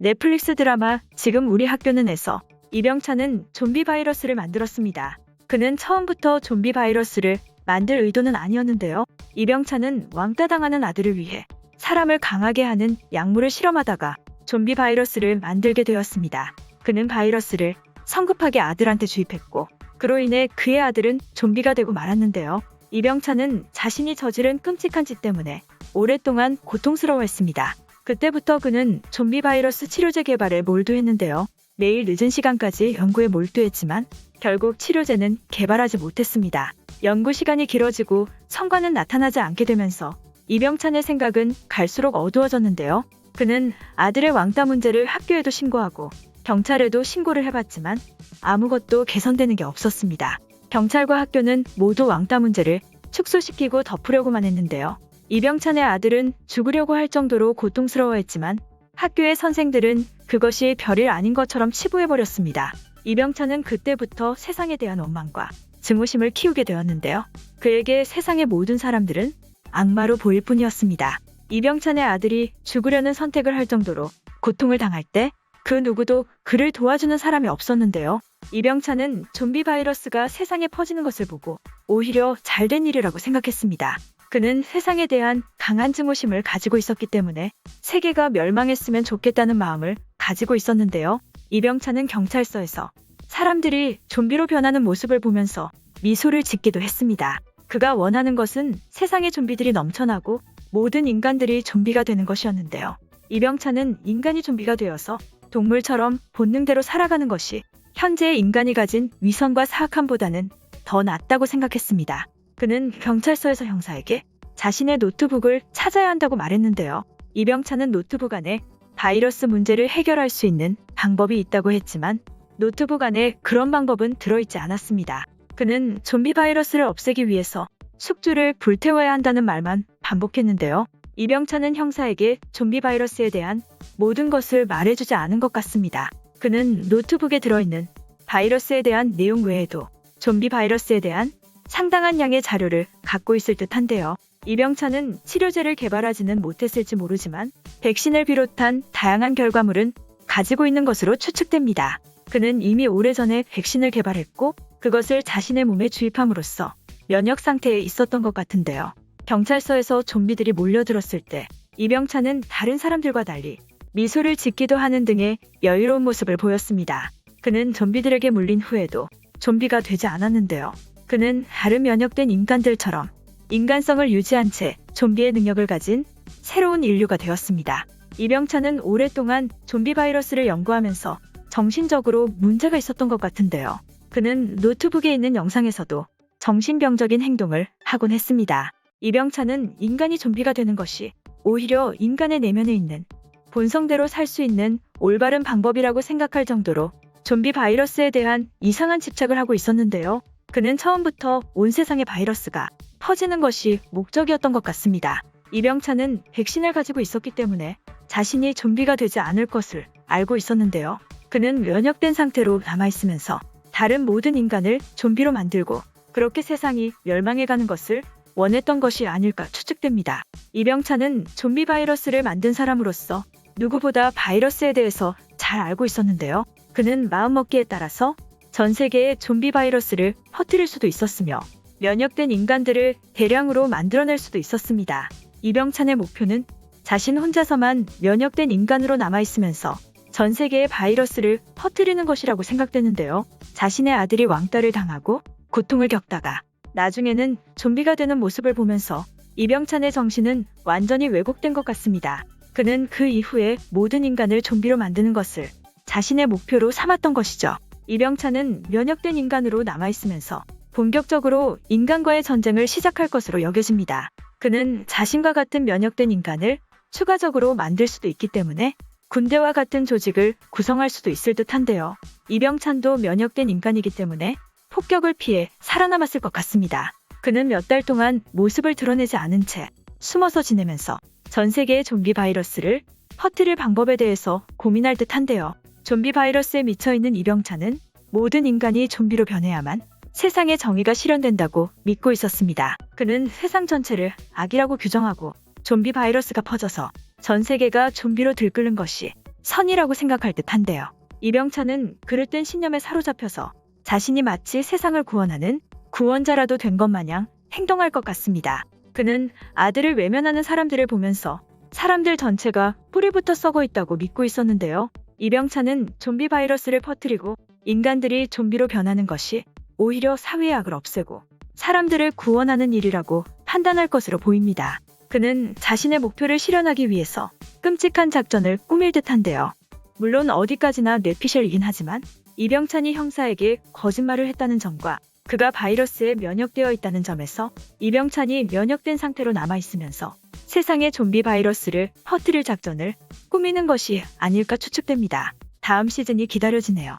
넷플릭스 드라마 지금 우리 학교는에서 이병찬은 좀비 바이러스를 만들었습니다. 그는 처음부터 좀비 바이러스를 만들 의도는 아니었는데요. 이병찬은 왕따 당하는 아들을 위해 사람을 강하게 하는 약물을 실험하다가 좀비 바이러스를 만들게 되었습니다. 그는 바이러스를 성급하게 아들한테 주입했고 그로 인해 그의 아들은 좀비가 되고 말았는데요. 이병찬은 자신이 저지른 끔찍한 짓 때문에 오랫동안 고통스러워했습니다. 그때부터 그는 좀비 바이러스 치료제 개발에 몰두했는데요. 매일 늦은 시간까지 연구에 몰두했지만 결국 치료제는 개발하지 못했습니다. 연구 시간이 길어지고 성과는 나타나지 않게 되면서 이병찬의 생각은 갈수록 어두워졌는데요. 그는 아들의 왕따 문제를 학교에도 신고하고 경찰에도 신고를 해봤지만 아무것도 개선되는 게 없었습니다. 경찰과 학교는 모두 왕따 문제를 축소시키고 덮으려고만 했는데요. 이병찬의 아들은 죽으려고 할 정도로 고통스러워했지만 학교의 선생들은 그것이 별일 아닌 것처럼 치부해버렸습니다. 이병찬은 그때부터 세상에 대한 원망과 증오심을 키우게 되었는데요. 그에게 세상의 모든 사람들은 악마로 보일 뿐이었습니다. 이병찬의 아들이 죽으려는 선택을 할 정도로 고통을 당할 때 그 누구도 그를 도와주는 사람이 없었는데요. 이병찬은 좀비 바이러스가 세상에 퍼지는 것을 보고 오히려 잘된 일이라고 생각했습니다. 그는 세상에 대한 강한 증오심을 가지고 있었기 때문에 세계가 멸망했으면 좋겠다는 마음을 가지고 있었는데요. 이병찬은 경찰서에서 사람들이 좀비로 변하는 모습을 보면서 미소를 짓기도 했습니다. 그가 원하는 것은 세상에 좀비들이 넘쳐나고 모든 인간들이 좀비가 되는 것이었는데요. 이병찬은 인간이 좀비가 되어서 동물처럼 본능대로 살아가는 것이 현재의 인간이 가진 위선과 사악함보다는 더 낫다고 생각했습니다. 그는 경찰서에서 형사에게 자신의 노트북을 찾아야 한다고 말했는데요. 이병찬은 노트북 안에 바이러스 문제를 해결할 수 있는 방법이 있다고 했지만 노트북 안에 그런 방법은 들어있지 않았습니다. 그는 좀비 바이러스를 없애기 위해서 숙주를 불태워야 한다는 말만 반복했는데요. 이병찬은 형사에게 좀비 바이러스에 대한 모든 것을 말해주지 않은 것 같습니다. 그는 노트북에 들어있는 바이러스에 대한 내용 외에도 좀비 바이러스에 대한 상당한 양의 자료를 갖고 있을 듯한데요. 이병찬은 치료제를 개발하지는 못했을지 모르지만 백신을 비롯한 다양한 결과물은 가지고 있는 것으로 추측됩니다. 그는 이미 오래전에 백신을 개발했고 그것을 자신의 몸에 주입함으로써 면역 상태에 있었던 것 같은데요. 경찰서에서 좀비들이 몰려들었을 때 이병찬은 다른 사람들과 달리 미소를 짓기도 하는 등의 여유로운 모습을 보였습니다. 그는 좀비들에게 물린 후에도 좀비가 되지 않았는데요. 그는 다른 면역된 인간들처럼 인간성을 유지한 채 좀비의 능력을 가진 새로운 인류가 되었습니다. 이병찬은 오랫동안 좀비 바이러스를 연구하면서 정신적으로 문제가 있었던 것 같은데요. 그는 노트북에 있는 영상에서도 정신병적인 행동을 하곤 했습니다. 이병찬은 인간이 좀비가 되는 것이 오히려 인간의 내면에 있는 본성대로 살 수 있는 올바른 방법이라고 생각할 정도로 좀비 바이러스에 대한 이상한 집착을 하고 있었는데요. 그는 처음부터 온 세상의 바이러스가 퍼지는 것이 목적이었던 것 같습니다. 이병찬은 백신을 가지고 있었기 때문에 자신이 좀비가 되지 않을 것을 알고 있었는데요. 그는 면역된 상태로 남아있으면서 다른 모든 인간을 좀비로 만들고 그렇게 세상이 멸망해가는 것을 원했던 것이 아닐까 추측됩니다. 이병찬은 좀비 바이러스를 만든 사람으로서 누구보다 바이러스에 대해서 잘 알고 있었는데요. 그는 마음먹기에 따라서 전 세계에 좀비 바이러스를 퍼뜨릴 수도 있었으며 면역된 인간들을 대량으로 만들어낼 수도 있었습니다. 이병찬의 목표는 자신 혼자서만 면역된 인간으로 남아있으면서 전 세계의 바이러스를 퍼뜨리는 것이라고 생각되는데요. 자신의 아들이 왕따를 당하고 고통을 겪다가 나중에는 좀비가 되는 모습을 보면서 이병찬의 정신은 완전히 왜곡된 것 같습니다. 그는 그 이후에 모든 인간을 좀비로 만드는 것을 자신의 목표로 삼았던 것이죠. 이병찬은 면역된 인간으로 남아있으면서 본격적으로 인간과의 전쟁을 시작할 것으로 여겨집니다. 그는 자신과 같은 면역된 인간을 추가적으로 만들 수도 있기 때문에 군대와 같은 조직을 구성할 수도 있을 듯한데요. 이병찬도 면역된 인간이기 때문에 폭격을 피해 살아남았을 것 같습니다. 그는 몇 달 동안 모습을 드러내지 않은 채 숨어서 지내면서 전 세계의 좀비 바이러스를 퍼뜨릴 방법에 대해서 고민할 듯한데요. 좀비 바이러스에 미쳐있는 이병찬은 모든 인간이 좀비로 변해야만 세상의 정의가 실현된다고 믿고 있었습니다. 그는 세상 전체를 악이라고 규정하고 좀비 바이러스가 퍼져서 전 세계가 좀비로 들끓는 것이 선이라고 생각할 듯한데요. 이병찬은 그를 뜬 신념에 사로잡혀서 자신이 마치 세상을 구원하는 구원자라도 된 것 마냥 행동할 것 같습니다. 그는 아들을 외면하는 사람들을 보면서 사람들 전체가 뿌리부터 썩어 있다고 믿고 있었는데요. 이병찬은 좀비 바이러스를 퍼뜨리고 인간들이 좀비로 변하는 것이 오히려 사회의 악을 없애고 사람들을 구원하는 일이라고 판단할 것으로 보입니다. 그는 자신의 목표를 실현하기 위해서 끔찍한 작전을 꾸밀 듯한데요. 물론 어디까지나 뇌피셜이긴 하지만 이병찬이 형사에게 거짓말을 했다는 점과 그가 바이러스에 면역되어 있다는 점에서 이병찬이 면역된 상태로 남아있으면서 세상에 좀비 바이러스를 퍼뜨릴 작전을 꾸미는 것이 아닐까 추측됩니다. 다음 시즌이 기다려지네요.